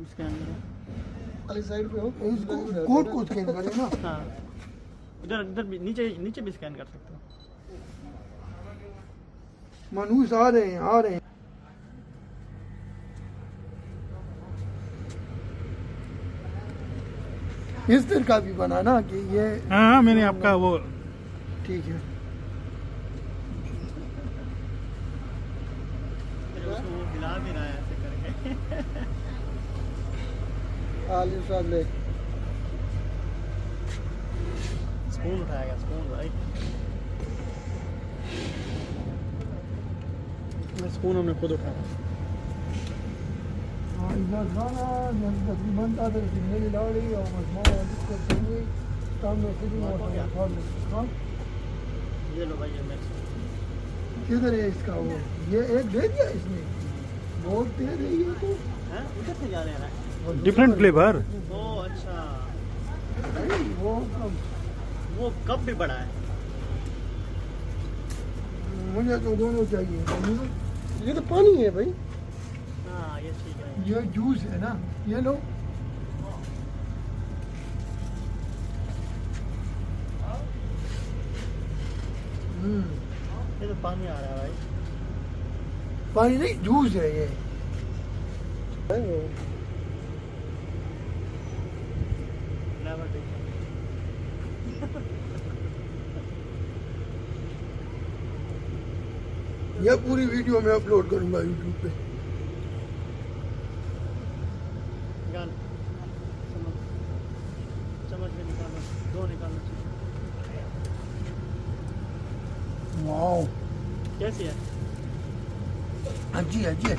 Scan करो। वाली side पे हो, इसको कूद स्कैन करें ना। हाँ, इधर इधर भी नीचे नीचे भी स्कैन कर सकते हो। मनहूस आ रहे हैं, आ रहे हैं। इस तरह का भी बना ना कि ये। हाँ मैंने आपका वो ठीक है। फिर उसको वो हिला भी रहा है ऐसे करके। आलिम साहब ले स्पून उठाएगा, स्पून भाई। स्पून हमने खुद उठाया। तकरीबन था तो मेरी लाड़ी और सामने ये लो भाई, ये मिर्च। किधर है इसका वो? ये एक दे दिया इसने, बहुत दे रही है तो। हैं? उधर से जा रहे हैं ना? Different flavour. ओ अच्छा, वो वो कप भी बड़ा है। मुझे तो दोनों चाहिए। ये तो पानी है भाई। हाँ ये ठीक है। ये जूस है ना, ये लो। ये तो पानी आ रहा है भाई। पानी नहीं, जूस है ये। फ्लेवर देखो। ये पूरी वीडियो मैं अपलोड करूंगा यूट्यूब पे। निकाल, चम्मच में निकालो, दो निकालो। वाओ, कैसी है? अच्छी है, अच्छी है।